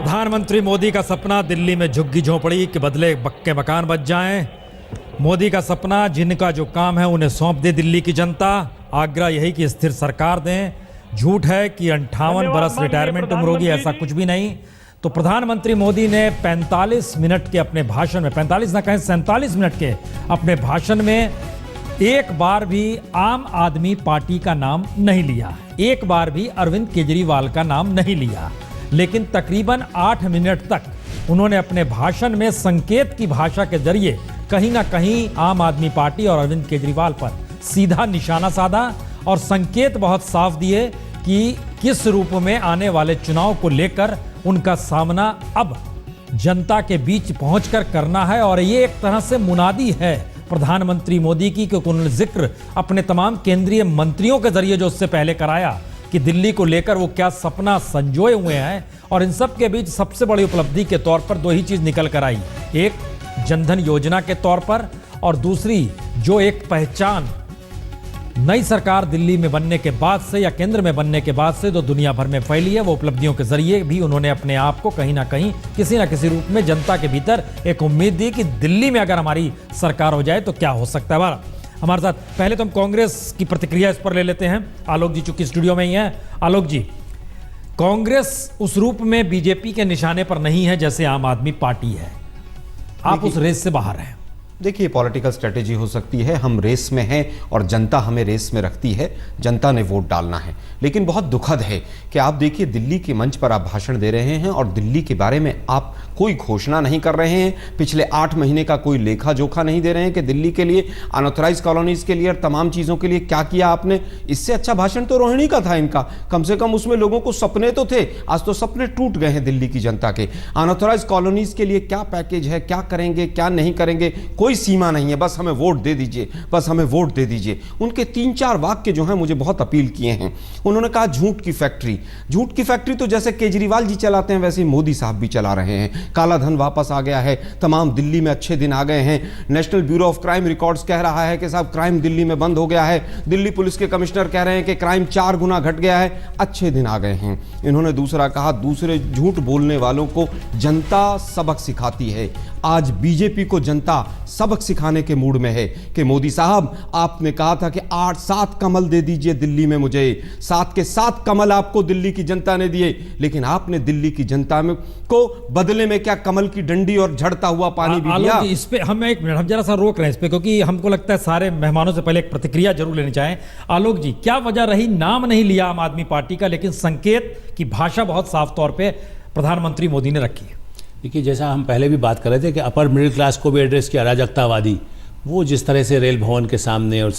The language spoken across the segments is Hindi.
प्रधानमंत्री मोदी का सपना दिल्ली में झुग्गी झोपड़ी के बदले पक्के मकान बच जाएं। मोदी का सपना जिनका जो काम है उन्हें सौंप दे दिल्ली की जनता। आग्रह यही कि स्थिर सरकार दें। झूठ है कि 58 बरस रिटायरमेंट उम्र होगी, ऐसा कुछ भी नहीं। तो प्रधानमंत्री मोदी ने 45 मिनट के अपने भाषण में, 45 ना कहें 47 मिनट के अपने भाषण में एक बार भी आम आदमी पार्टी का नाम नहीं लिया, एक बार भी अरविंद केजरीवाल का नाम नहीं लिया। लेकिन तकरीबन 8 मिनट तक उन्होंने अपने भाषण में संकेत की भाषा के जरिए कहीं ना कहीं आम आदमी पार्टी और अरविंद केजरीवाल पर सीधा निशाना साधा और संकेत बहुत साफ दिए कि किस रूप में आने वाले चुनाव को लेकर उनका सामना अब जनता के बीच पहुंचकर करना है। और ये एक तरह से मुनादी है प्रधानमंत्री मोदी की, क्योंकि उन्होंने जिक्र अपने तमाम केंद्रीय मंत्रियों के जरिए जो उससे पहले कराया कि दिल्ली को लेकर वो क्या सपना संजोए हुए हैं। और इन सब के बीच सबसे बड़ी उपलब्धि के तौर पर दो ही चीज निकल कर आई, एक जनधन योजना के तौर पर और दूसरी जो एक पहचान नई सरकार दिल्ली में बनने के बाद से या केंद्र में बनने के बाद से जो दुनिया भर में फैली है, वो उपलब्धियों के जरिए भी उन्होंने अपने आप को कहीं ना कहीं किसी ना किसी रूप में जनता के भीतर एक उम्मीद दी कि दिल्ली में अगर हमारी सरकार हो जाए तो क्या हो सकता है। हमारे साथ पहले तो हम कांग्रेस की प्रतिक्रिया इस पर ले लेते हैं। आलोक जी चूंकि स्टूडियो में ही हैं। आलोक जी, कांग्रेस उस रूप में बीजेपी के निशाने पर नहीं है जैसे आम आदमी पार्टी है, आप उस रेस से बाहर हैं। देखिए, पॉलिटिकल स्ट्रेटेजी हो सकती है, हम रेस में हैं और जनता हमें रेस में रखती है, जनता ने वोट डालना है। लेकिन बहुत दुखद है कि आप देखिए दिल्ली के मंच पर आप भाषण दे रहे हैं और दिल्ली के बारे में आप कोई घोषणा नहीं कर रहे हैं। पिछले 8 महीने का कोई लेखा जोखा नहीं दे रहे हैं कि दिल्ली के लिए, अनऑथराइज कॉलोनीज के लिए और तमाम चीज़ों के लिए क्या किया आपने। इससे अच्छा भाषण तो रोहिणी का था इनका, कम से कम उसमें लोगों को सपने तो थे। आज तो सपने टूट गए हैं दिल्ली की जनता के। अनऑथराइज कॉलोनीज के लिए क्या पैकेज है, क्या करेंगे क्या नहीं करेंगे, कोई सीमा नहीं है। बस हमें वोट दे दीजिए, बस हमें वोट दे दीजिए। उनके 3-4 वाक्य जो हैं मुझे बहुत अपील किए हैं। उन्होंने कहा झूठ की फैक्ट्री। झूठ की फैक्ट्री तो जैसे केजरीवाल जी चलाते हैं वैसे मोदी साहब भी चला रहे हैं। काला धन वापस आ गया है, तमाम दिल्ली में अच्छे दिन आ गए हैं। National bureau of crime records कह रहा है कि साहब क्राइम दिल्ली में बंद हो गया है। दिल्ली पुलिस के कमिश्नर कह रहे हैं कि क्राइम 4 गुना घट गया है, अच्छे दिन आ गए हैं। इन्होंने दूसरा कहा, दूसरे झूठ बोलने वालों को जनता सबक सिखाती है। आज बीजेपी को जनता सबक सिखाने के मूड में है कि मोदी साहब आपने कहा था कि 8-7 कमल दे दीजिए दिल्ली में मुझे, 7 के 7 कमल आपको दिल्ली की जनता ने दिए, लेकिन आपने दिल्ली की जनता में को बदले में क्या कमल की डंडी और झड़ता हुआ पानी भी दिया। इस पे हम एक मिनट, हम जरा सा रोक रहे हैं इस पे, क्योंकि हमको लगता है सारे मेहमानों से पहले एक प्रतिक्रिया जरूर लेनी चाहें। आलोक जी, क्या वजह रही, नाम नहीं लिया आम आदमी पार्टी का लेकिन संकेत की भाषा बहुत साफ तौर पर प्रधानमंत्री मोदी ने रखी है। देखिए, जैसा हम पहले भी बात कर रहे थे कि अपर मिडिल क्लास को भी एड्रेस किया, अराजकतावादी, वो जिस तरह से रेल भवन के सामने और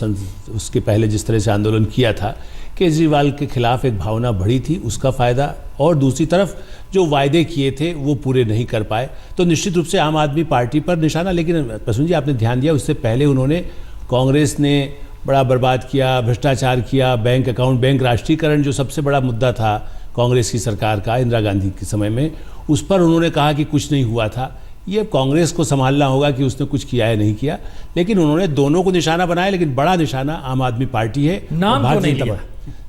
उसके पहले जिस तरह से आंदोलन किया था, केजरीवाल के खिलाफ एक भावना बढ़ी थी, उसका फ़ायदा। और दूसरी तरफ जो वायदे किए थे वो पूरे नहीं कर पाए, तो निश्चित रूप से आम आदमी पार्टी पर निशाना। लेकिन प्रसून जी, आपने ध्यान दिया, उससे पहले उन्होंने, कांग्रेस ने बड़ा बर्बाद किया, भ्रष्टाचार किया, बैंक अकाउंट, बैंक राष्ट्रीयकरण जो सबसे बड़ा मुद्दा था कांग्रेस की सरकार का इंदिरा गांधी के समय में, उस पर उन्होंने कहा कि कुछ नहीं हुआ था। ये कांग्रेस को संभालना होगा कि उसने कुछ किया है नहीं किया। लेकिन उन्होंने दोनों को निशाना बनाया, लेकिन बड़ा निशाना आम आदमी पार्टी है। नाम क्यों नहीं लिया?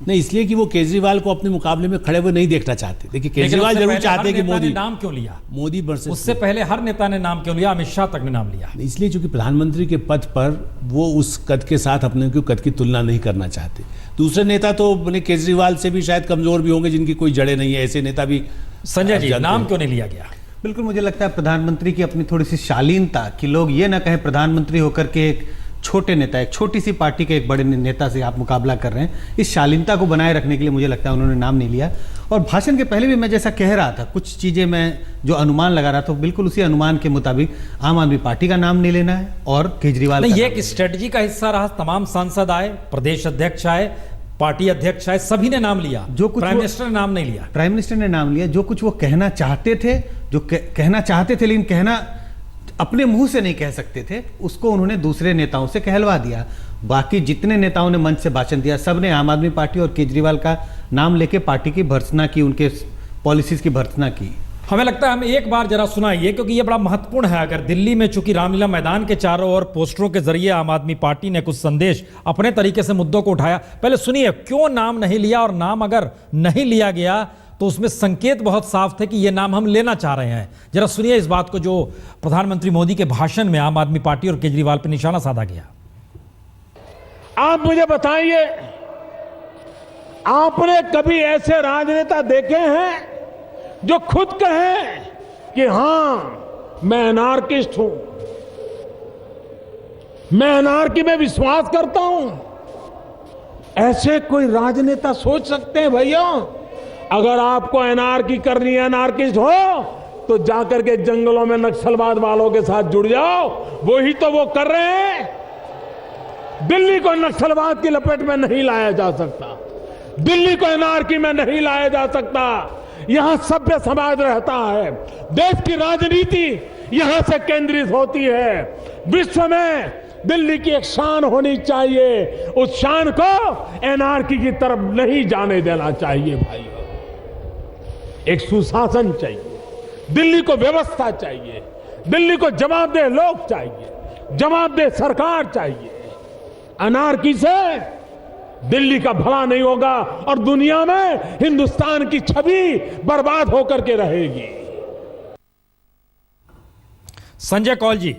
नहीं, इसलिए कि वो केजरीवाल को अपने मुकाबले में खड़े हुए नहीं देखना चाहते। देखिए, केजरीवाल जरूर चाहते हैं कि मोदी, नाम क्यों लिया मोदी वर्सेस, उससे पहले हर नेता ने नाम क्यों लिया, अमित शाह तक ने नाम लिया। इसलिए चूंकि प्रधानमंत्री के पद पर वो उस कद के साथ अपने कद की तुलना नहीं करना चाहते। दूसरे नेता तो केजरीवाल से भी शायद कमजोर भी होंगे, जिनकी कोई जड़ें नहीं है, ऐसे नेता भी। संजय जी, नाम क्यों नहीं लिया गया? बिल्कुल, मुझे लगता है प्रधानमंत्री की अपनी थोड़ी सी शालीनता कि लोग ये ना कहें प्रधानमंत्री होकर के एक छोटे नेता, एक छोटी सी पार्टी के एक बड़े नेता से आप मुकाबला कर रहे हैं, इस शालीनता को बनाए रखने के लिए मुझे लगता है उन्होंने नाम नहीं लिया। और भाषण के पहले भी मैं जैसा कह रहा था, कुछ चीज़ें मैं जो अनुमान लगा रहा था, बिल्कुल उसी अनुमान के मुताबिक आम आदमी पार्टी का नाम नहीं लेना है और केजरीवाल ये एक स्ट्रेटजी का हिस्सा रहा। तमाम सांसद आए, प्रदेश अध्यक्ष आए, पार्टी अध्यक्ष आए, सभी ने नाम लिया, जो कुछ प्राइम मिनिस्टर ने नाम नहीं लिया। प्राइम मिनिस्टर ने नाम लिया, जो कुछ वो कहना चाहते थे, जो कहना चाहते थे लेकिन कहना अपने मुंह से नहीं कह सकते थे, उसको उन्होंने दूसरे नेताओं से कहलवा दिया। बाकी जितने नेताओं ने मंच से भाषण दिया, सब ने आम आदमी पार्टी और केजरीवाल का नाम लेके पार्टी की भर्त्सना की, उनके पॉलिसीज की भर्त्सना की। हमें लगता है हम एक बार जरा सुनाइए, क्योंकि ये बड़ा महत्वपूर्ण है। अगर दिल्ली में चूंकि रामलीला मैदान के चारों ओर पोस्टरों के जरिए आम आदमी पार्टी ने कुछ संदेश अपने तरीके से मुद्दों को उठाया, पहले सुनिए क्यों नाम नहीं लिया, और नाम अगर नहीं लिया गया तो उसमें संकेत बहुत साफ थे कि ये नाम हम लेना चाह रहे हैं। जरा सुनिए इस बात को जो प्रधानमंत्री मोदी के भाषण में आम आदमी पार्टी और केजरीवाल पर निशाना साधा गया। आप मुझे बताइए, आपने कभी ऐसे राजनेता देखे हैं जो खुद कहें कि हां मैं एनार्किस्ट हूं, मैं एनार्की में विश्वास करता हूं? ऐसे कोई राजनेता सोच सकते हैं भैया? अगर आपको एनार्की करनी है, एनार्किस्ट हो, तो जाकर के जंगलों में नक्सलवाद वालों के साथ जुड़ जाओ। वही तो वो कर रहे हैं। दिल्ली को नक्सलवाद की लपेट में नहीं लाया जा सकता, दिल्ली को एनार्की में नहीं लाया जा सकता। यहां सभ्य समाज रहता है, देश की राजनीति यहां से केंद्रित होती है। विश्व में दिल्ली की एक शान होनी चाहिए, उस शान को एनार्की की तरफ नहीं जाने देना चाहिए भाई। एक सुशासन चाहिए, दिल्ली को व्यवस्था चाहिए, दिल्ली को जवाबदेह लोग चाहिए, जवाबदेह सरकार चाहिए। अनार्की से दिल्ली का भला नहीं होगा और दुनिया में हिंदुस्तान की छवि बर्बाद होकर के रहेगी। संजय कौल जी,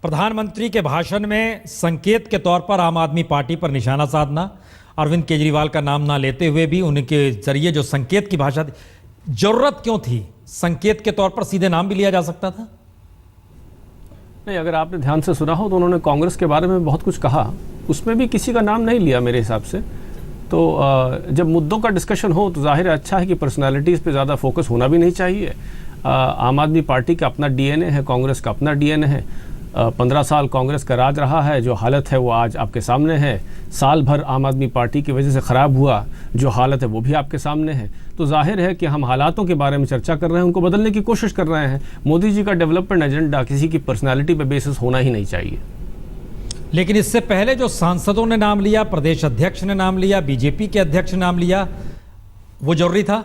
प्रधानमंत्री के भाषण में संकेत के तौर पर आम आदमी पार्टी पर निशाना साधना, अरविंद केजरीवाल का नाम ना लेते हुए भी उनके जरिए जो संकेत की भाषा, जरूरत क्यों थी? संकेत के तौर पर सीधे नाम भी लिया जा सकता था। नहीं, अगर आपने ध्यान से सुना हो तो उन्होंने कांग्रेस के बारे में बहुत कुछ कहा, उसमें भी किसी का नाम नहीं लिया मेरे हिसाब से। तो जब मुद्दों का डिस्कशन हो तो जाहिर है अच्छा है कि पर्सनालिटीज़ पे ज़्यादा फोकस होना भी नहीं चाहिए। आम आदमी पार्टी का अपना डीएनए है, कांग्रेस का अपना डीएनए है। 15 साल कांग्रेस का राज रहा है, जो हालत है वो आज आपके सामने है। साल भर आम आदमी पार्टी की वजह से ख़राब हुआ, जो हालत है वो भी आपके सामने है। तो जाहिर है कि हम हालातों के बारे में चर्चा कर रहे हैं, उनको बदलने की कोशिश कर रहे हैं। मोदी जी का डेवलपमेंट एजेंडा किसी की पर्सनैलिटी पे बेसिस होना ही नहीं चाहिए। लेकिन इससे पहले जो सांसदों ने नाम लिया, प्रदेश अध्यक्ष ने नाम लिया, बीजेपी के अध्यक्ष ने नाम लिया, वो जरूरी था?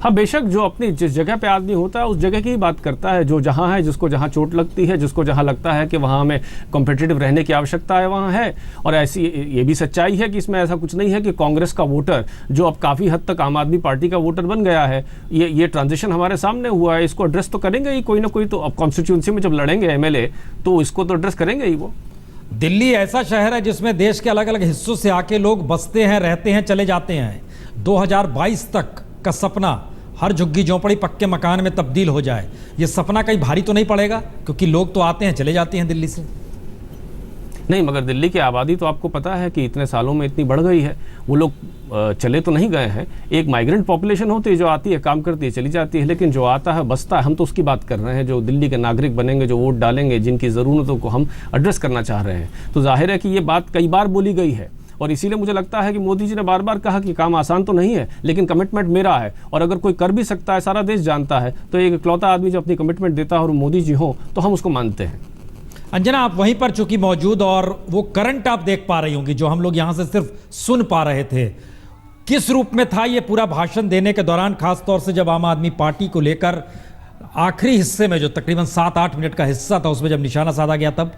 हाँ, बेशक जो अपनी जिस जगह पे आदमी होता है उस जगह की ही बात करता है। जो जहाँ है, जिसको जहाँ चोट लगती है, जिसको जहाँ लगता है कि वहाँ हमें कॉम्पिटिटिव रहने की आवश्यकता है, वहाँ है। और ऐसी ये भी सच्चाई है कि इसमें ऐसा कुछ नहीं है कि कांग्रेस का वोटर जो अब काफ़ी हद तक आम आदमी पार्टी का वोटर बन गया है, ये ट्रांजिशन हमारे सामने हुआ है, इसको एड्रेस तो करेंगे ही कोई ना कोई। तो अब कॉन्स्टिट्यूंसी में जब लड़ेंगे एमएलए तो इसको तो एड्रेस करेंगे ही वो। दिल्ली ऐसा शहर है जिसमें देश के अलग अलग हिस्सों से आके लोग बसते हैं, रहते हैं, चले जाते हैं। 2022 तक का सपना हर झुग्गी झोंपड़ी पक्के मकान में तब्दील हो जाए, ये सपना कहीं भारी तो नहीं पड़ेगा? क्योंकि लोग तो आते हैं, चले जाते हैं दिल्ली से। नहीं, मगर दिल्ली की आबादी तो आपको पता है कि इतने सालों में इतनी बढ़ गई है। वो लोग चले तो नहीं गए हैं। एक माइग्रेंट पॉपुलेशन होती है जो आती है, काम करती है, चली जाती है। लेकिन जो आता है, बसता है, हम तो उसकी बात कर रहे हैं। जो दिल्ली के नागरिक बनेंगे, जो वोट डालेंगे, जिनकी ज़रूरतों को हम एड्रेस करना चाह रहे हैं। तो जाहिर है कि ये बात कई बार बोली गई है और इसीलिए मुझे लगता है कि मोदी जी ने बार बार कहा कि काम आसान तो नहीं है, लेकिन कमिटमेंट मेरा है। और अगर कोई कर भी सकता है, सारा देश जानता है, तो एक इकलौता आदमी जो अपनी कमिटमेंट देता है और मोदी जी हो, तो हम उसको मानते हैं। अंजना, आप वहीं पर चूंकि मौजूद और वो करंट आप देख पा रही होंगी जो हम लोग यहां से सिर्फ सुन पा रहे थे। किस रूप में था ये पूरा भाषण देने के दौरान, खासतौर से जब आम आदमी पार्टी को लेकर आखिरी हिस्से में जो तकरीबन 7-8 मिनट का हिस्सा था उसमें जब निशाना साधा गया तब?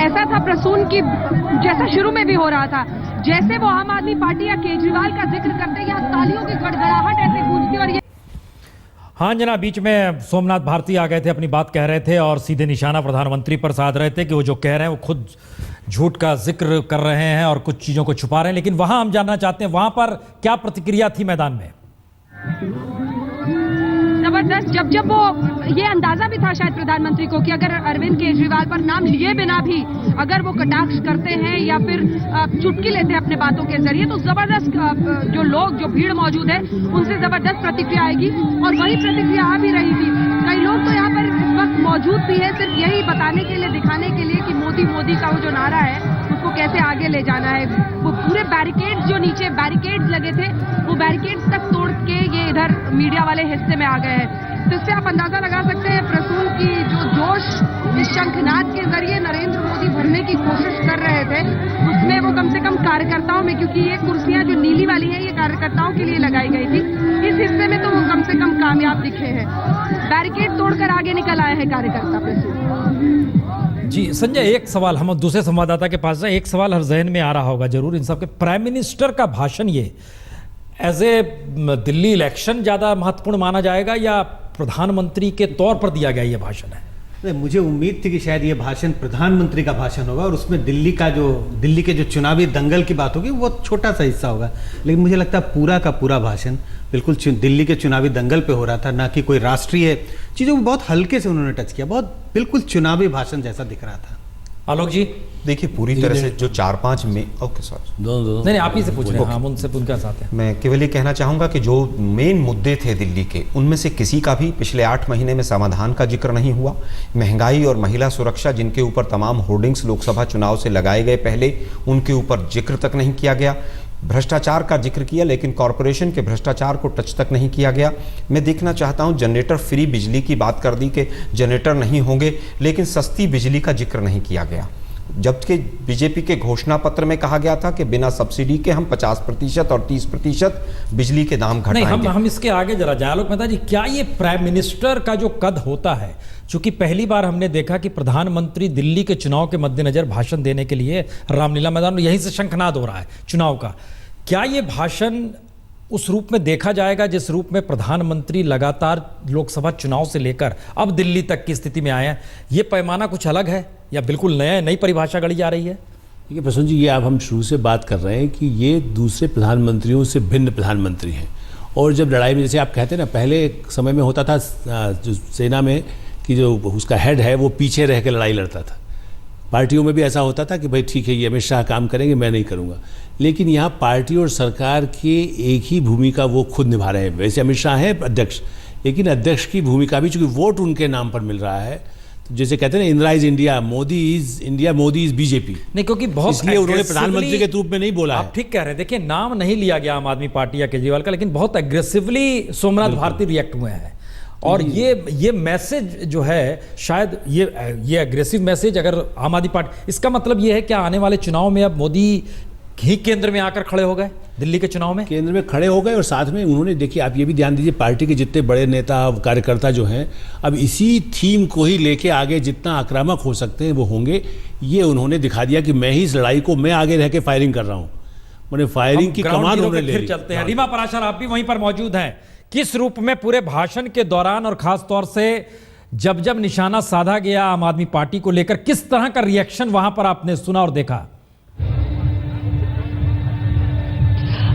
ऐसा था प्रसून की जैसा शुरू में भी हो रहा था, जैसे वो आम आदमी पार्टी या केजरीवाल का जिक्र करते, यहाँ तालियों की गड़गड़ाहट ऐसे गूंजती। और ये हाँ जना, बीच में सोमनाथ भारती आ गए थे, अपनी बात कह रहे थे और सीधे निशाना प्रधानमंत्री पर साध रहे थे कि वो जो कह रहे हैं वो खुद झूठ का जिक्र कर रहे हैं और कुछ चीज़ों को छुपा रहे हैं। लेकिन वहाँ हम जानना चाहते हैं, वहाँ पर क्या प्रतिक्रिया थी मैदान में? जबरदस्त। जब वो ये अंदाजा भी था शायद प्रधानमंत्री को कि अगर अरविंद केजरीवाल पर नाम लिए बिना भी अगर वो कटाक्ष करते हैं या फिर चुटकी लेते हैं अपने बातों के जरिए, तो जबरदस्त जो लोग, जो भीड़ मौजूद है, उनसे जबरदस्त प्रतिक्रिया आएगी। और वही प्रतिक्रिया आ भी रही थी। कई लोग तो यहाँ पर इस वक्त मौजूद भी है सिर्फ यही बताने के लिए, दिखाने के लिए कि मोदी मोदी का वो जो नारा है उसको कैसे आगे ले जाना है। वो पूरे बैरिकेड्स, जो नीचे बैरिकेड्स लगे थे, वो बैरिकेड्स तक तोड़ के ये इधर मीडिया वाले हिस्से में आ गए हैं। तो इससे आप अंदाजा लगा सकते हैं प्रसून की जो जोश इस शंखनाद के जरिए नरेंद्र मोदी भरने की कोशिश कर रहे थे, उसमें वो कम से कम कार्यकर्ताओं में, क्योंकि ये कुर्सियां जो नीली वाली है ये कार्यकर्ताओं के लिए लगाई गई थी, इस हिस्से में तो वो कम से कम कामयाब दिखे हैं। बैरिकेड तोड़कर आगे निकल आए हैं कार्यकर्ता प्रसून। जी संजय, एक सवाल हम दूसरे संवाददाता के पास है, एक सवाल हर जहन में आ रहा होगा जरूर इन सबके, प्राइम मिनिस्टर का भाषण ये एज ए दिल्ली इलेक्शन ज़्यादा महत्वपूर्ण माना जाएगा या प्रधानमंत्री के तौर पर दिया गया ये भाषण है? नहीं, मुझे उम्मीद थी कि शायद ये भाषण प्रधानमंत्री का भाषण होगा और उसमें दिल्ली के जो चुनावी दंगल की बात होगी वो छोटा सा हिस्सा होगा, लेकिन मुझे लगता है पूरा का पूरा भाषण बिल्कुल दिल्ली के चुनावी दंगल पे हो रहा था, ना कि कोई राष्ट्रीय चीज़ों को बहुत हल्के से उन्होंने टच किया, बहुत बिल्कुल चुनावी भाषण जैसा दिख रहा था। आलोक जी देखिए पूरी तरह से जो 4-5 में ओके सॉरी नहीं आप ही से पूछ रहे हैं, हम उनसे उनका साथ हैं। मैं केवल ये कहना चाहूँगा कि जो मेन मुद्दे थे दिल्ली के, उनमें से किसी का भी पिछले 8 महीने में समाधान का जिक्र नहीं हुआ। महंगाई और महिला सुरक्षा, जिनके ऊपर तमाम होर्डिंग्स लोकसभा चुनाव से लगाए गए पहले, उनके ऊपर जिक्र तक नहीं किया गया। भ्रष्टाचार का जिक्र किया लेकिन कॉरपोरेशन के भ्रष्टाचार को टच तक नहीं किया गया। मैं देखना चाहता हूं जनरेटर फ्री बिजली की बात कर दी कि जनरेटर नहीं होंगे, लेकिन सस्ती बिजली का जिक्र नहीं किया गया, जबकि बीजेपी के घोषणा पत्र में कहा गया था कि बिना सब्सिडी के हम 50% और 30% बिजली के दाम नहीं, घटाएंगे। हम इसके आगे जरा जाए। आलोक मेहता जी, क्या ये प्राइम मिनिस्टर का जो कद होता है, चूंकि पहली बार हमने देखा कि प्रधानमंत्री दिल्ली के चुनाव के मद्देनजर भाषण देने के लिए रामलीला मैदान में यहीं से शंखनाद हो रहा है चुनाव का, क्या ये भाषण उस रूप में देखा जाएगा जिस रूप में प्रधानमंत्री लगातार लोकसभा चुनाव से लेकर अब दिल्ली तक की स्थिति में आए हैं? ये पैमाना कुछ अलग है या बिल्कुल नई परिभाषा गढ़ी जा रही है? देखिए प्रसून जी, ये अब हम शुरू से बात कर रहे हैं कि ये दूसरे प्रधानमंत्रियों से भिन्न प्रधानमंत्री हैं। और जब लड़ाई में, जैसे आप कहते हैं ना, पहले एक समय में होता था जो सेना में कि जो उसका हेड है वो पीछे रह के लड़ाई लड़ता था, पार्टियों में भी ऐसा होता था कि भाई ठीक है ये अमित शाह काम करेंगे, मैं नहीं करूँगा। लेकिन यहाँ पार्टी और सरकार के एक ही भूमिका वो खुद निभा रहे हैं। वैसे अमित शाह है अध्यक्ष, लेकिन अध्यक्ष की भूमिका भी, चूंकि वोट उनके नाम पर मिल रहा है, तो जैसे कहते हैं ना, Indira is India, Modi is India, Modi is BJP. नहीं, क्योंकि बहुत इसलिए उन्होंने प्रधानमंत्री के रूप में नहीं बोला है। आप ठीक कह रहे हैं। देखिए, नाम नहीं लिया गया आम आदमी पार्टी या केजरीवाल का, लेकिन बहुत एग्रेसिवली सोमनाथ भारती रिएक्ट हुए हैं। और ये मैसेज जो है, शायद ये एग्रेसिव मैसेज अगर आम आदमी पार्टी, इसका मतलब ये है क्या आने वाले चुनाव में अब मोदी ही केंद्र में आकर खड़े हो गए दिल्ली के चुनाव में? केंद्र में खड़े हो गए और साथ में उन्होंने, देखिए आप ये भी ध्यान दीजिए, पार्टी के जितने बड़े नेता कार्यकर्ता जो हैं अब इसी थीम को ही लेके आगे जितना आक्रामक हो सकते हैं वो होंगे। ये उन्होंने दिखा दिया कि मैं ही इस लड़ाई को, मैं आगे रह के फायरिंग कर रहा हूँ, मैंने फायरिंग की कमान उन्होंने ले ली। चलते हैं, रीमा पराशर आप भी वहीं पर मौजूद हैं। किस रूप में पूरे भाषण के दौरान और खास तौर से जब जब निशाना साधा गया आम आदमी पार्टी को लेकर, किस तरह का रिएक्शन वहां पर आपने सुना और देखा?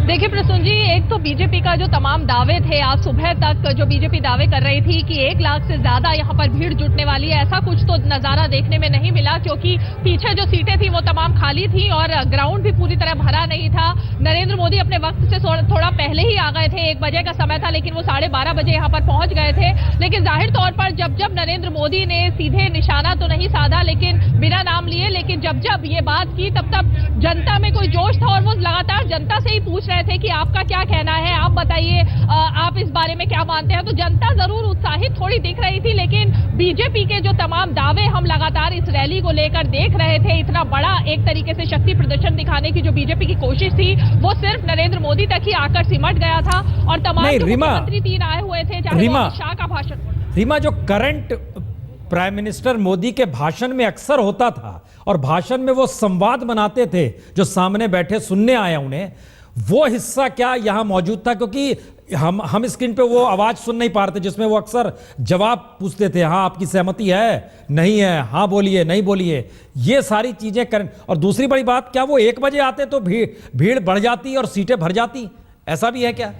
देखिए प्रसून जी, एक तो बीजेपी का जो तमाम दावे थे, आज सुबह तक जो बीजेपी दावे कर रही थी कि 1 लाख से ज्यादा यहाँ पर भीड़ जुटने वाली है, ऐसा कुछ तो नजारा देखने में नहीं मिला, क्योंकि पीछे जो सीटें थी वो तमाम खाली थी और ग्राउंड भी पूरी तरह भरा नहीं था। नरेंद्र मोदी अपने वक्त से थोड़ा पहले ही आ गए थे, 1 बजे का समय था, लेकिन वो 12:30 बजे यहाँ पर पहुंच गए थे। लेकिन जाहिर तौर पर जब जब नरेंद्र मोदी ने सीधे निशाना तो नहीं साधा, लेकिन बिना नाम लिए, लेकिन जब जब ये बात की तब तब जनता में कोई जोश था और वो लगातार जनता से ही पूछ रहे थे कि आपका क्या कहना है, आप बताइए, आप इस बारे में क्या मानते हैं। तो जनता जरूर उत्साहित थोड़ी दिख रही थी, लेकिन बीजेपी के जो तमाम दावे हम लगातार इस रैली को लेकर देख रहे थे, इतना बड़ा एक तरीके से शक्ति प्रदर्शन दिखाने की जो बीजेपी की कोशिश थी, वो सिर्फ नरेंद्र मोदी तक ही आकर सिमट गया था। और तमाम मुख्यमंत्री 3 आए हुए थे, चाहे अमित शाह का भाषण। रीमा, जो करंट प्राइम मिनिस्टर मोदी के भाषण में अक्सर होता था और भाषण में वो संवाद बनाते थे जो सामने बैठे सुनने आए उन्हें, वो हिस्सा क्या यहाँ मौजूद था? क्योंकि हम स्क्रीन पे वो आवाज सुन नहीं पा रहे थे जिसमें वो अक्सर जवाब पूछते थे, हाँ आपकी सहमति है, नहीं है, हाँ बोलिए, नहीं बोलिए, ये सारी चीजें करें। और दूसरी बड़ी बात, क्या वो 1 बजे आते तो भीड़ बढ़ जाती और सीटें भर जाती? ऐसा भी है क्या?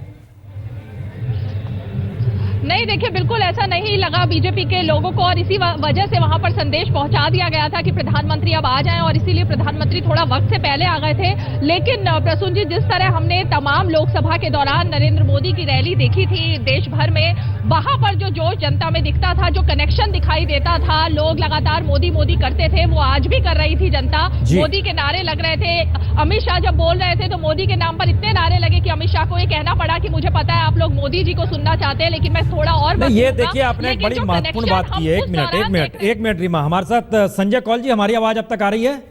नहीं, देखिए बिल्कुल ऐसा नहीं लगा बीजेपी के लोगों को, और इसी वजह से वहां पर संदेश पहुंचा दिया गया था कि प्रधानमंत्री अब आ जाएं, और इसीलिए प्रधानमंत्री थोड़ा वक्त से पहले आ गए थे। लेकिन प्रसून जी, जिस तरह हमने तमाम लोकसभा के दौरान नरेंद्र मोदी की रैली देखी थी देश भर में, वहां पर जो जोश जनता में दिखता था, जो कनेक्शन दिखाई देता था, लोग लगातार मोदी मोदी करते थे, वो आज भी कर रही थी जनता। मोदी के नारे लग रहे थे, अमित शाह जब बोल रहे थे तो मोदी के नाम पर इतने नारे लगे कि अमित शाह को ये कहना पड़ा कि मुझे पता है आप लोग मोदी जी को सुनना चाहते हैं, लेकिन मैं थोड़ा और नहीं, ये देखिए आपने एक बड़ी महत्वपूर्ण बात की है। एक मिनट रीमा, हमारे साथ संजय कौल जी, हमारी आवाज अब तक आ रही है?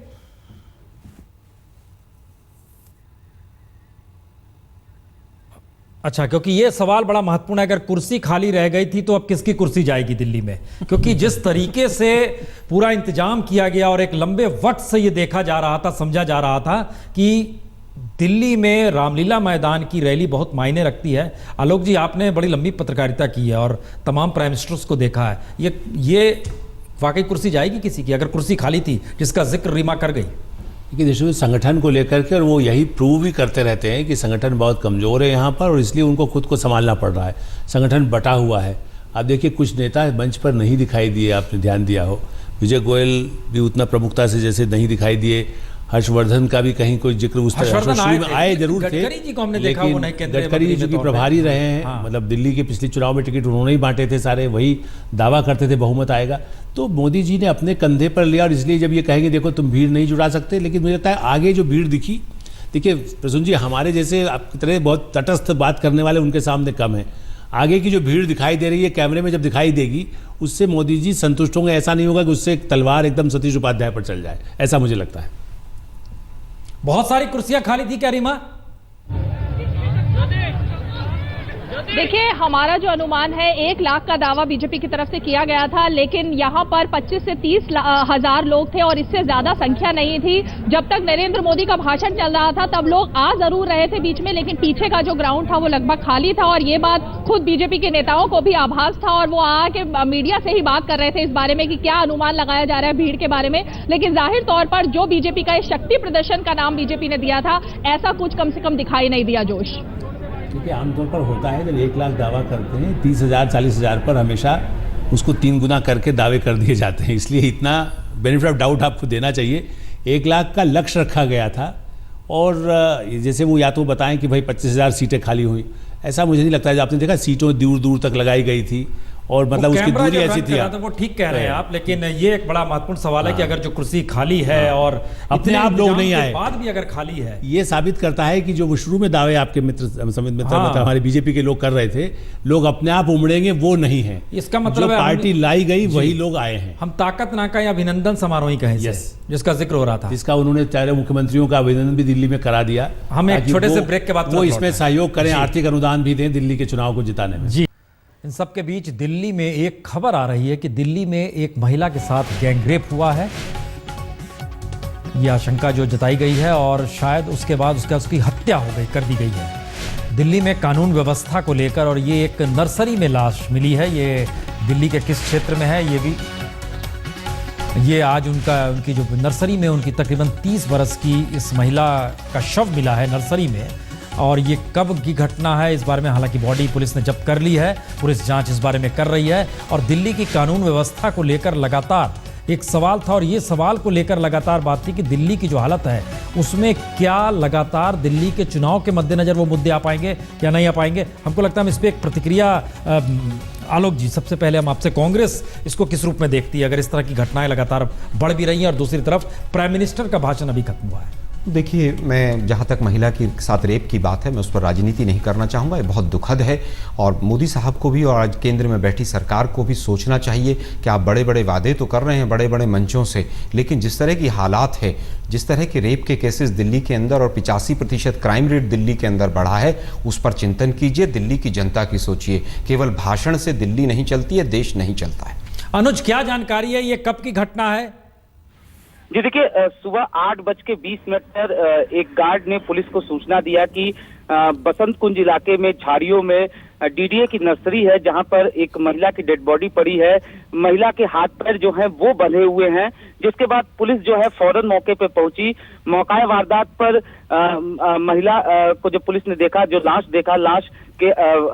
अच्छा, क्योंकि ये सवाल बड़ा महत्वपूर्ण है। अगर कुर्सी खाली रह गई थी तो अब किसकी कुर्सी जाएगी दिल्ली में? क्योंकि जिस तरीके से पूरा इंतजाम किया गया और एक लंबे वक्त से ये देखा जा रहा था, समझा जा रहा था कि दिल्ली में रामलीला मैदान की रैली बहुत मायने रखती है। आलोक जी, आपने बड़ी लंबी पत्रकारिता की है और तमाम प्राइम मिनिस्टर्स को देखा है। ये वाकई कुर्सी जाएगी किसी की अगर कुर्सी खाली थी, जिसका जिक्र रीमा कर गई? देखिए, देशों संगठन को लेकर के, और वो यही प्रूव भी करते रहते हैं कि संगठन बहुत कमज़ोर है यहाँ पर और इसलिए उनको खुद को संभालना पड़ रहा है। संगठन बटा हुआ है। आप देखिए, कुछ नेता मंच पर नहीं दिखाई दिए, आपने ध्यान दिया हो। विजय गोयल भी उतना प्रमुखता से जैसे नहीं दिखाई दिए। हर्षवर्धन का भी कहीं कोई जिक्र उस तरह शुरू में आए जरूर थे, गडकरी जी को हमने देखा, वो नहीं, लेकिन गडकरी जी भी प्रभारी रहे हैं। मतलब दिल्ली के पिछले चुनाव में टिकट उन्होंने ही बांटे थे सारे, वही दावा करते थे बहुमत आएगा। तो मोदी जी ने अपने कंधे पर लिया और इसलिए जब ये कहेंगे देखो तुम भीड़ नहीं जुड़ा सकते, लेकिन मुझे लगता है आगे जो भीड़ दिखी, देखिए प्रसून जी, हमारे जैसे आपकी तरह बहुत तटस्थ बात करने वाले उनके सामने कम है। आगे की जो भीड़ दिखाई दे रही है कैमरे में जब दिखाई देगी, उससे मोदी जी संतुष्ट होंगे। ऐसा नहीं होगा कि उससे एक तलवार एकदम सतीश उपाध्याय पर चल जाए, ऐसा मुझे लगता है। बहुत सारी कुर्सियां खाली थी क्या रीमा? देखिए, हमारा जो अनुमान है 1 लाख का दावा बीजेपी की तरफ से किया गया था, लेकिन यहाँ पर 25 से 30 हजार लोग थे और इससे ज्यादा संख्या नहीं थी। जब तक नरेंद्र मोदी का भाषण चल रहा था तब लोग आ जरूर रहे थे बीच में, लेकिन पीछे का जो ग्राउंड था वो लगभग खाली था और ये बात खुद बीजेपी के नेताओं को भी आभास था और वो आके मीडिया से ही बात कर रहे थे इस बारे में कि क्या अनुमान लगाया जा रहा है भीड़ के बारे में। लेकिन जाहिर तौर पर जो बीजेपी का शक्ति प्रदर्शन का नाम बीजेपी ने दिया था, ऐसा कुछ कम से कम दिखाई नहीं दिया जोश। क्योंकि आमतौर पर होता है जब 1 लाख दावा करते हैं, 30,000 40,000 पर हमेशा उसको 3 गुना करके दावे कर दिए जाते हैं। इसलिए इतना बेनिफिट ऑफ डाउट आपको देना चाहिए। 1 लाख का लक्ष्य रखा गया था और जैसे वो या तो बताएं कि भाई 25,000 सीटें खाली हुई, ऐसा मुझे नहीं लगता है। आपने देखा सीटों दूर दूर तक लगाई गई थी और मतलब उसकी दूरी ऐसी थी। तो वो ठीक कह रहे हैं आप, लेकिन ये एक बड़ा महत्वपूर्ण सवाल है कि अगर जो कुर्सी खाली है और अपने आप लोग नहीं आए, बाद भी अगर खाली है, ये साबित करता है कि जो वो शुरू में दावे आपके मित्र हमारे बीजेपी के लोग कर रहे थे, लोग अपने आप उमड़ेंगे, वो नहीं है। इसका मतलब है पार्टी लाई गई वही लोग आए हैं। हम ताकत नाका या अभिनंदन समारोह ही कहें, जिसका जिक्र हो रहा था, जिसका उन्होंने चारों मुख्यमंत्रियों का अभिनंदन भी दिल्ली में करा दिया। हम एक छोटे से ब्रेक के बाद वो इसमें सहयोग करें, आर्थिक अनुदान भी दें दिल्ली के चुनाव को जिताने में। जी, इन सब के बीच दिल्ली में एक खबर आ रही है कि दिल्ली में एक महिला के साथ गैंगरेप हुआ है। यह आशंका जो जताई गई है और शायद उसके बाद उसकी हत्या हो गई, कर दी गई है। दिल्ली में कानून व्यवस्था को लेकर, और ये एक नर्सरी में लाश मिली है। ये दिल्ली के किस क्षेत्र में है ये आज उनकी जो नर्सरी में उनकी तकरीबन 30 बरस की इस महिला का शव मिला है नर्सरी में। और ये कब की घटना है इस बारे में हालांकि बॉडी पुलिस ने जब्त कर ली है, पुलिस जांच इस बारे में कर रही है। और दिल्ली की कानून व्यवस्था को लेकर लगातार एक सवाल था और ये सवाल को लेकर लगातार बात थी कि दिल्ली की जो हालत है उसमें क्या लगातार दिल्ली के चुनाव के मद्देनजर वो मुद्दे आ पाएंगे क्या नहीं आ पाएंगे। हमको लगता है हम इस पर एक प्रतिक्रिया, आलोक जी सबसे पहले हम आपसे, कांग्रेस इसको किस रूप में देखती है अगर इस तरह की घटनाएं लगातार बढ़ भी रही हैं और दूसरी तरफ प्राइम मिनिस्टर का भाषण अभी खत्म हुआ है? देखिए, मैं जहाँ तक महिला के साथ रेप की बात है, मैं उस पर राजनीति नहीं करना चाहूँगा। ये बहुत दुखद है और मोदी साहब को भी और आज केंद्र में बैठी सरकार को भी सोचना चाहिए कि आप बड़े बड़े वादे तो कर रहे हैं बड़े बड़े मंचों से, लेकिन जिस तरह की हालात है, जिस तरह के रेप के केसेस दिल्ली के अंदर और 85% क्राइम रेट दिल्ली के अंदर बढ़ा है, उस पर चिंतन कीजिए, दिल्ली की जनता की सोचिए। केवल भाषण से दिल्ली नहीं चलती है, देश नहीं चलता है। अनुज, क्या जानकारी है, ये कब की घटना है? जी देखिए, सुबह 8:20 पर एक गार्ड ने पुलिस को सूचना दिया कि बसंत कुंज इलाके में झाड़ियों में डीडीए की नर्सरी है जहां पर एक महिला की डेड बॉडी पड़ी है। महिला के हाथ पैर जो हैं वो बंधे हुए हैं, जिसके बाद पुलिस जो है फौरन मौके पे पहुंची। मौका वारदात पर महिला को जब पुलिस ने देखा, जो लाश देखा, लाश के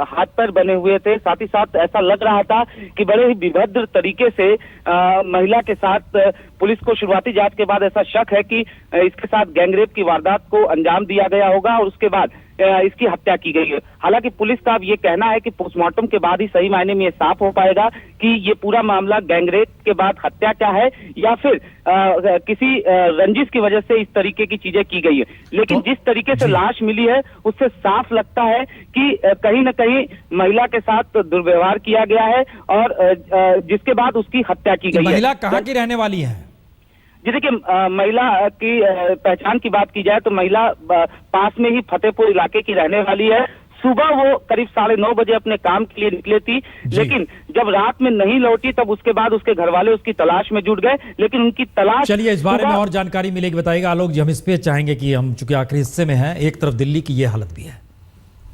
हाथ पैर बने हुए थे, साथ ही साथ ऐसा लग रहा था कि बड़े ही विभद्र तरीके से महिला के साथ पुलिस को शुरुआती जांच के बाद ऐसा शक है कि इसके साथ गैंगरेप की वारदात को अंजाम दिया गया होगा और उसके बाद इसकी हत्या की गई है। हालांकि पुलिस का अब ये कहना है कि पोस्टमार्टम के बाद ही सही मायने में ये साफ हो पाएगा कि ये पूरा मामला गैंगरेप के बाद हत्या क्या है या फिर किसी रंजिश की वजह से इस तरीके की चीजें की गई है। लेकिन जिस तरीके से लाश मिली है उससे साफ लगता है कि कहीं न कहीं महिला के साथ दुर्व्यवहार किया गया है और जिसके बाद उसकी हत्या की गई है। महिला कहाँ की रहने वाली है? जी देखिए, महिला की पहचान की बात की जाए तो महिला पास में ही फतेहपुर इलाके की रहने वाली है। सुबह वो करीब 9:30 बजे अपने काम के लिए निकले थी, लेकिन जब रात में नहीं लौटी तब उसके बाद उसके घर वाले उसकी तलाश में जुट गए, लेकिन उनकी तलाश। चलिए इस बारे में और जानकारी मिलेगी बताइएगा आलोक जी। हम इस पे चाहेंगे कि हम चूंकि आखिरी हिस्से में हैं, एक तरफ दिल्ली की ये हालत भी है।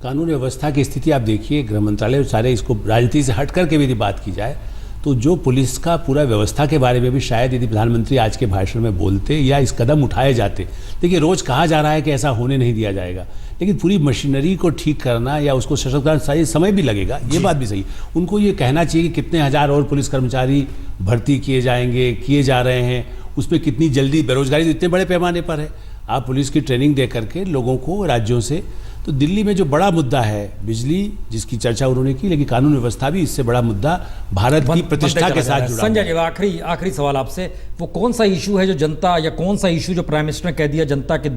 कानून व्यवस्था की स्थिति आप देखिए, गृह मंत्रालय सारे इसको राजनीति से हट करके भी यदि बात की जाए तो जो पुलिस का पूरा व्यवस्था के बारे में भी शायद यदि प्रधानमंत्री आज के भाषण में बोलते या इस कदम उठाए जाते। देखिए रोज कहा जा रहा है कि ऐसा होने नहीं दिया जाएगा, लेकिन पूरी मशीनरी को ठीक करना या उसको सशक्त करना सही समय भी लगेगा, ये बात भी सही। उनको ये कहना चाहिए कि कितने हजार और पुलिस कर्मचारी भर्ती किए जाएंगे, किए जा रहे हैं, उसमें कितनी जल्दी, बेरोजगारी तो इतने बड़े पैमाने पर है, आप पुलिस की ट्रेनिंग दे करके लोगों को राज्यों से। तो दिल्ली में जो बड़ा मुद्दा है बिजली, जिसकी चर्चा उन्होंने की, लेकिन कानून व्यवस्था भी इससे बड़ा मुद्दा भारत की प्रतिष्ठा के साथ जुड़ा। संजय जी आखिरी सवाल आपसे, वो कौन सा इशू है जो जनता, या कौन सा इशू जो प्राइम मिनिस्टर ने कह दिया जनता के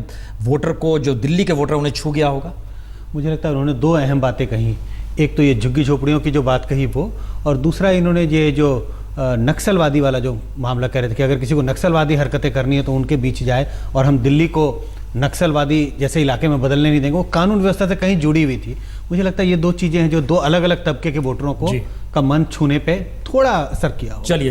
वोटर को, जो दिल्ली के वोटर उन्हें छू गया होगा? मुझे लगता है उन्होंने दो अहम बातें कही। एक तो ये झुग्गी झोपड़ियों की जो बात कही वो, और दूसरा इन्होंने ये जो नक्सलवादी वाला जो मामला कह रहे थे कि अगर किसी को नक्सलवादी हरकतें करनी है तो उनके बीच जाए, और हम दिल्ली को नक्सलवादी जैसे इलाके में बदलने नहीं देंगे। वो कानून व्यवस्था से कहीं जुड़ी हुई थी। मुझे लगता है ये दो चीजें हैं जो दो अलग अलग तबके के वोटरों को का मन छूने पे थोड़ा असर किया। चलिए।